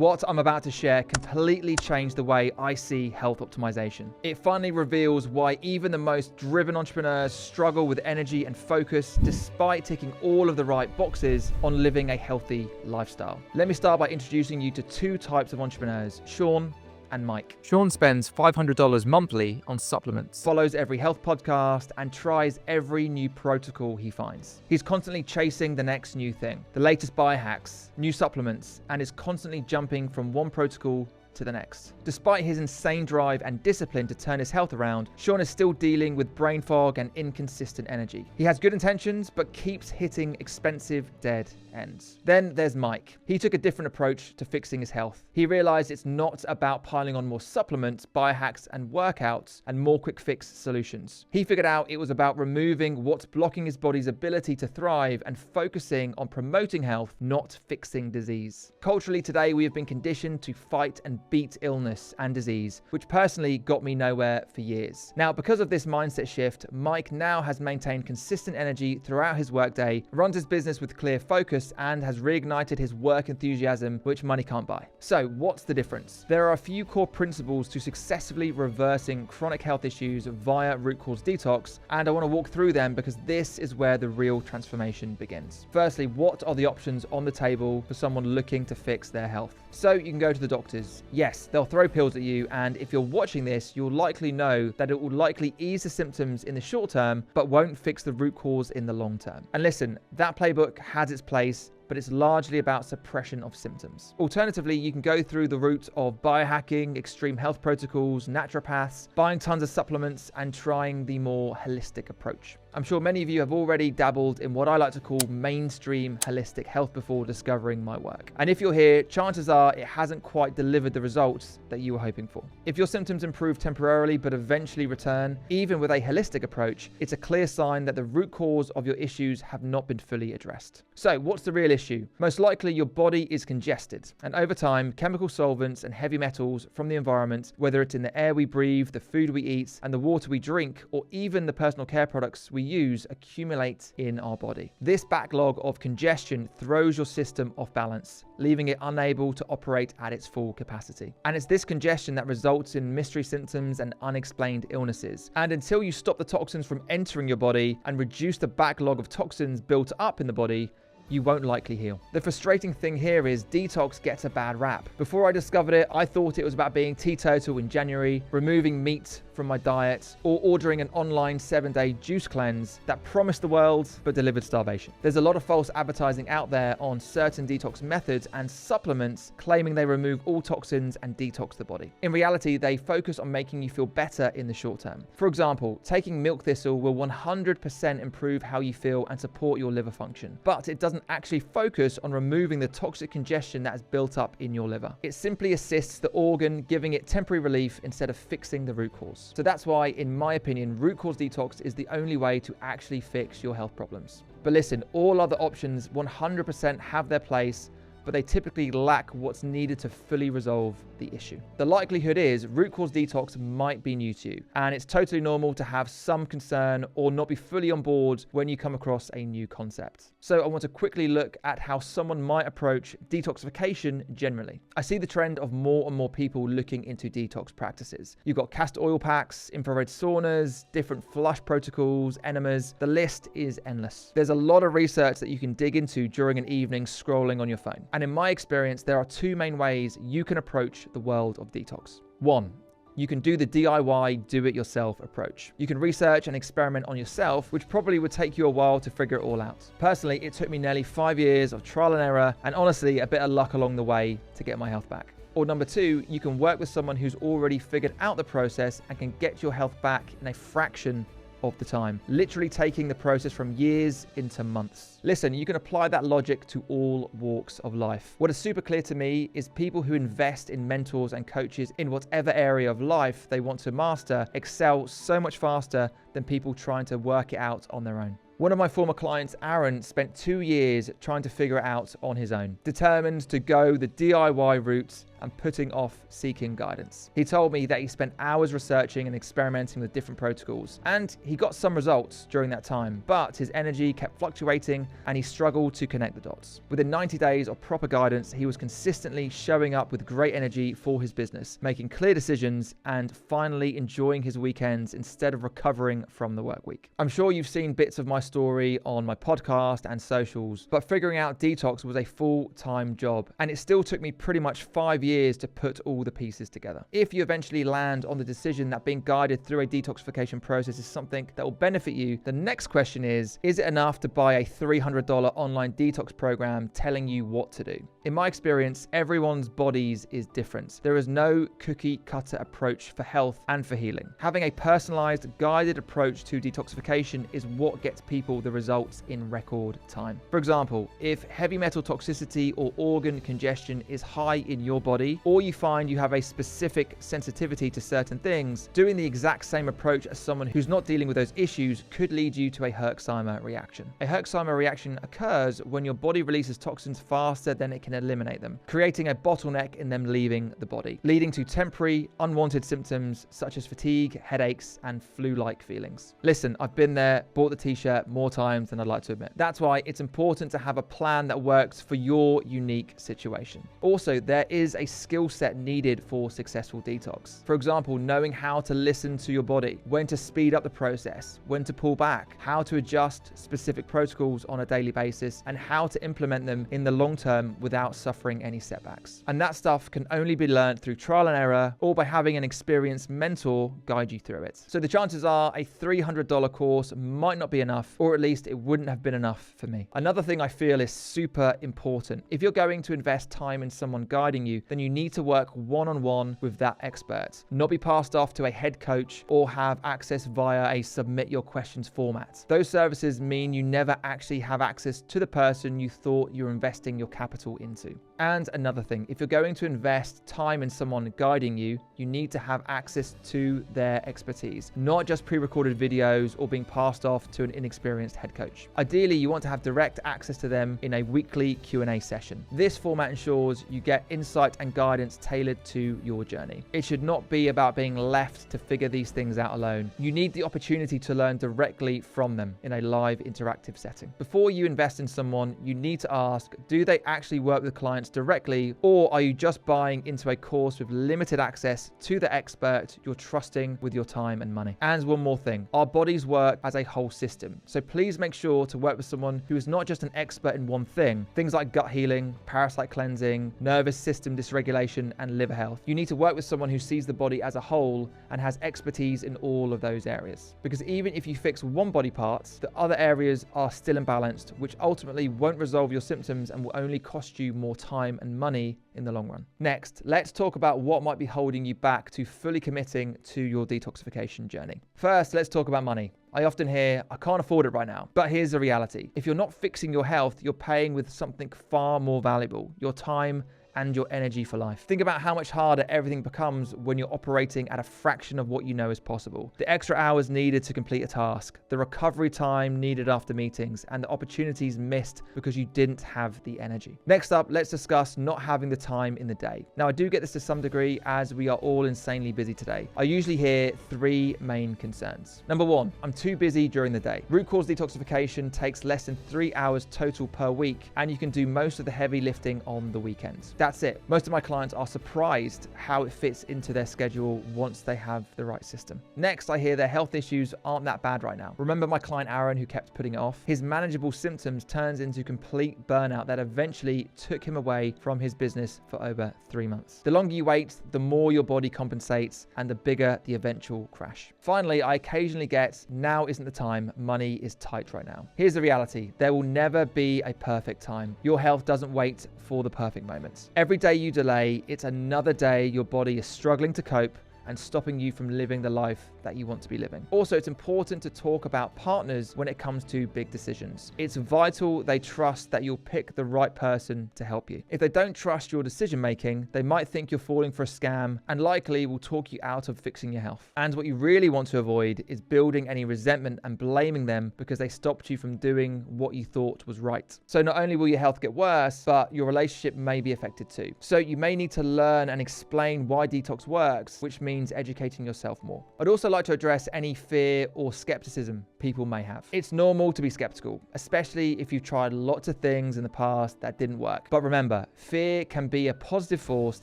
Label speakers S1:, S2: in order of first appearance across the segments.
S1: What I'm about to share completely changed the way I see health optimization. It finally reveals why even the most driven entrepreneurs struggle with energy and focus despite ticking all of the right boxes on living a healthy lifestyle. Let me start by introducing you to two types of entrepreneurs, Sean and Mike.
S2: Sean spends $500 monthly on supplements,
S1: Follows every health podcast, and tries every new protocol he finds. He's constantly chasing the next new thing, the latest biohacks, new supplements, and is constantly jumping from one protocol to the next. Despite his insane drive and discipline to turn his health around, Sean is still dealing with brain fog and inconsistent energy. He has good intentions, but keeps hitting expensive dead ends. Then there's Mike. He took a different approach to fixing his health. He realized it's not about piling on more supplements, biohacks, and workouts, and more quick fix solutions. He figured out it was about removing what's blocking his body's ability to thrive and focusing on promoting health, not fixing disease. Culturally today, we have been conditioned to fight and beat illness and disease, which personally got me nowhere for years. Now, because of this mindset shift, Mike now has maintained consistent energy throughout his workday, runs his business with clear focus, and has reignited his work enthusiasm, which money can't buy. So what's the difference? There are a few core principles to successfully reversing chronic health issues via root cause detox, and I want to walk through them because this is where the real transformation begins. Firstly, what are the options on the table for someone looking to fix their health? So you can go to the doctors. Yes, they'll throw pills at you, and if you're watching this, you'll likely know that it will likely ease the symptoms in the short term, but won't fix the root cause in the long term. And listen, that playbook has its place, but it's largely about suppression of symptoms. Alternatively, you can go through the route of biohacking, extreme health protocols, naturopaths, buying tons of supplements, and trying the more holistic approach. I'm sure many of you have already dabbled in what I like to call mainstream holistic health before discovering my work. And if you're here, chances are it hasn't quite delivered the results that you were hoping for. If your symptoms improve temporarily but eventually return, even with a holistic approach, it's a clear sign that the root cause of your issues have not been fully addressed. So what's the real issue? Most likely your body is congested, and over time, chemical solvents and heavy metals from the environment, whether it's in the air we breathe, the food we eat, and the water we drink, or even the personal care products we use, accumulate in our body. This backlog of congestion throws your system off balance, leaving it unable to operate at its full capacity. And it's this congestion that results in mystery symptoms and unexplained illnesses. And until you stop the toxins from entering your body and reduce the backlog of toxins built up in the body, you won't likely heal. The frustrating thing here is detox gets a bad rap. Before I discovered it, I thought it was about being teetotal in January, removing meat from my diet, or ordering an online 7-day juice cleanse that promised the world but delivered starvation. There's a lot of false advertising out there on certain detox methods and supplements claiming they remove all toxins and detox the body. In reality, they focus on making you feel better in the short term. For example, taking milk thistle will 100% improve how you feel and support your liver function, but it doesn't actually focus on removing the toxic congestion that has built up in your liver. It simply assists the organ, giving it temporary relief instead of fixing the root cause. So that's why, in my opinion, root cause detox is the only way to actually fix your health problems. But listen, all other options 100% have their place, but they typically lack what's needed to fully resolve the issue. The likelihood is root cause detox might be new to you, and it's totally normal to have some concern or not be fully on board when you come across a new concept. So I want to quickly look at how someone might approach detoxification generally. I see the trend of more and more people looking into detox practices. You've got castor oil packs, infrared saunas, different flush protocols, enemas. The list is endless. There's a lot of research that you can dig into during an evening scrolling on your phone. And in my experience, there are two main ways you can approach the world of detox. One, you can do the DIY, do-it-yourself approach. You can research and experiment on yourself, which probably would take you a while to figure it all out. Personally, it took me nearly 5 years of trial and error, and honestly, a bit of luck along the way to get my health back. Or number two, you can work with someone who's already figured out the process and can get your health back in a fraction of the time, literally taking the process from years into months. Listen, you can apply that logic to all walks of life. What is super clear to me is people who invest in mentors and coaches in whatever area of life they want to master excel so much faster than people trying to work it out on their own. One of my former clients, Aaron, spent 2 years trying to figure it out on his own, determined to go the DIY route and putting off seeking guidance. He told me that he spent hours researching and experimenting with different protocols, and he got some results during that time, but his energy kept fluctuating and he struggled to connect the dots. Within 90 days of proper guidance, he was consistently showing up with great energy for his business, making clear decisions, and finally enjoying his weekends instead of recovering from the work week. I'm sure you've seen bits of my story on my podcast and socials, but figuring out detox was a full-time job, and it still took me pretty much 5 years to put all the pieces together. If you eventually land on the decision that being guided through a detoxification process is something that will benefit you, the next question is it enough to buy a $300 online detox program telling you what to do? In my experience, everyone's bodies is different. There is no cookie cutter approach for health and for healing. Having a personalized, guided approach to detoxification is what gets people the results in record time. For example, if heavy metal toxicity or organ congestion is high in your body, or you find you have a specific sensitivity to certain things, doing the exact same approach as someone who's not dealing with those issues could lead you to a Herxheimer reaction. A Herxheimer reaction occurs when your body releases toxins faster than it can eliminate them, creating a bottleneck in them leaving the body, leading to temporary, unwanted symptoms such as fatigue, headaches, and flu-like feelings. Listen, I've been there, bought the t-shirt more times than I'd like to admit. That's why it's important to have a plan that works for your unique situation. Also, there is a skill set needed for successful detox. For example, knowing how to listen to your body, when to speed up the process, when to pull back, how to adjust specific protocols on a daily basis, and how to implement them in the long term without suffering any setbacks. And that stuff can only be learned through trial and error or by having an experienced mentor guide you through it. So the chances are a $300 course might not be enough, or at least it wouldn't have been enough for me. Another thing I feel is super important. If you're going to invest time in someone guiding you, then you need to work one-on-one with that expert, not be passed off to a head coach or have access via a submit your questions format. Those services mean you never actually have access to the person you thought you were investing your capital into. And another thing, if you're going to invest time in someone guiding you, you need to have access to their expertise, not just pre-recorded videos or being passed off to an inexperienced head coach. Ideally, you want to have direct access to them in a weekly Q&A session. This format ensures you get insight and guidance tailored to your journey. It should not be about being left to figure these things out alone. You need the opportunity to learn directly from them in a live interactive setting. Before you invest in someone, you need to ask, do they actually work with clients directly, or are you just buying into a course with limited access to the expert you're trusting with your time and money? And one more thing, our bodies work as a whole system. So please make sure to work with someone who is not just an expert in one thing. Things like gut healing, parasite cleansing, nervous system dysregulation, and liver health. You need to work with someone who sees the body as a whole and has expertise in all of those areas. Because even if you fix one body part, the other areas are still imbalanced, which ultimately won't resolve your symptoms and will only cost you more time and money in the long run. Next, let's talk about what might be holding you back to fully committing to your detoxification journey. First, let's talk about money. I often hear, I can't afford it right now. But here's the reality. If you're not fixing your health, you're paying with something far more valuable, your time and your energy for life. Think about how much harder everything becomes when you're operating at a fraction of what you know is possible. The extra hours needed to complete a task, the recovery time needed after meetings, and the opportunities missed because you didn't have the energy. Next up, let's discuss not having the time in the day. Now, I do get this to some degree as we are all insanely busy today. I usually hear 3 main concerns. Number 1, I'm too busy during the day. Root-Cause Detoxification takes less than 3 hours total per week, and you can do most of the heavy lifting on the weekends. That's it. Most of my clients are surprised how it fits into their schedule once they have the right system. Next, I hear their health issues aren't that bad right now. Remember my client Aaron who kept putting it off? His manageable symptoms turns into complete burnout that eventually took him away from his business for over 3 months. The longer you wait, the more your body compensates and the bigger the eventual crash. Finally, I occasionally get, now isn't the time, money is tight right now. Here's the reality. There will never be a perfect time. Your health doesn't wait for the perfect moments. Every day you delay, it's another day your body is struggling to cope and stopping you from living the life that you want to be living. Also, it's important to talk about partners when it comes to big decisions. It's vital they trust that you'll pick the right person to help you. If they don't trust your decision making, they might think you're falling for a scam and likely will talk you out of fixing your health. And what you really want to avoid is building any resentment and blaming them because they stopped you from doing what you thought was right. So not only will your health get worse, but your relationship may be affected too. So you may need to learn and explain why detox works, which means educating yourself more. I'd also like to address any fear or skepticism people may have. It's normal to be skeptical, especially if you've tried lots of things in the past that didn't work. But remember, fear can be a positive force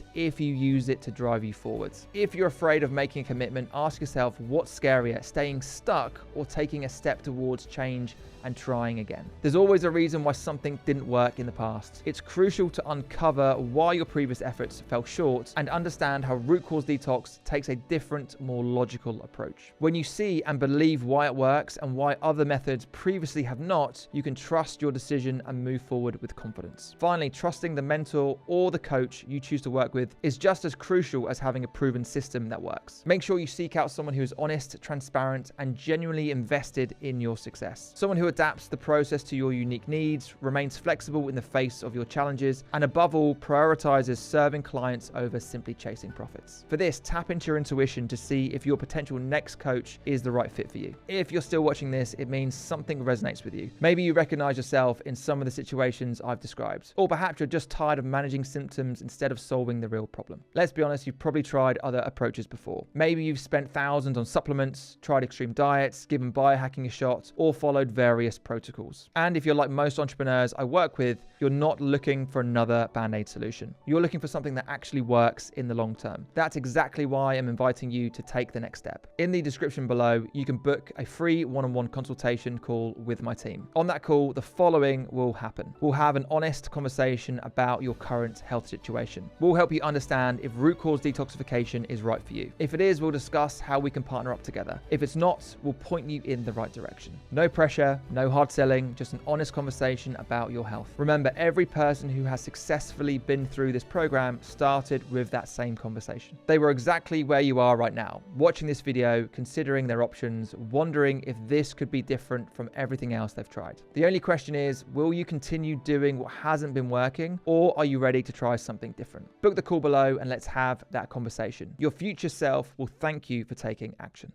S1: if you use it to drive you forwards. If you're afraid of making a commitment, ask yourself what's scarier, staying stuck or taking a step towards change and trying again. There's always a reason why something didn't work in the past. It's crucial to uncover why your previous efforts fell short and understand how root cause detox takes a different, more logical approach. When you see and believe why it works and why other methods previously have not, you can trust your decision and move forward with confidence. Finally, trusting the mentor or the coach you choose to work with is just as crucial as having a proven system that works. Make sure you seek out someone who is honest, transparent, and genuinely invested in your success. Someone who adapts the process to your unique needs, remains flexible in the face of your challenges, and above all, prioritizes serving clients over simply chasing profits. For this, tap into your intuition to see if your potential next coach is the right fit for you. If you're still watching this, it means something resonates with you. Maybe you recognize yourself in some of the situations I've described, or perhaps you're just tired of managing symptoms instead of solving the real problem. Let's be honest, you've probably tried other approaches before. Maybe you've spent thousands on supplements, tried extreme diets, given biohacking a shot, or followed various protocols. And if you're like most entrepreneurs I work with, you're not looking for another band-aid solution. You're looking for something that actually works in the long term. That's exactly why I'm inviting you to take the next step. In the description below, you can book a free one-on-one consultation call with my team. On that call, the following will happen. We'll have an honest conversation about your current health situation. We'll help you understand if root cause detoxification is right for you. If it is, we'll discuss how we can partner up together. If it's not, we'll point you in the right direction. No pressure, no hard selling, just an honest conversation about your health. Remember, every person who has successfully been through this program started with that same conversation. They were exactly where you are right now, watching this video, considering their options, wondering if this could be different from everything else they've tried. The only question is, will you continue doing what hasn't been working, or are you ready to try something different? Book the call below and let's have that conversation. Your future self will thank you for taking action.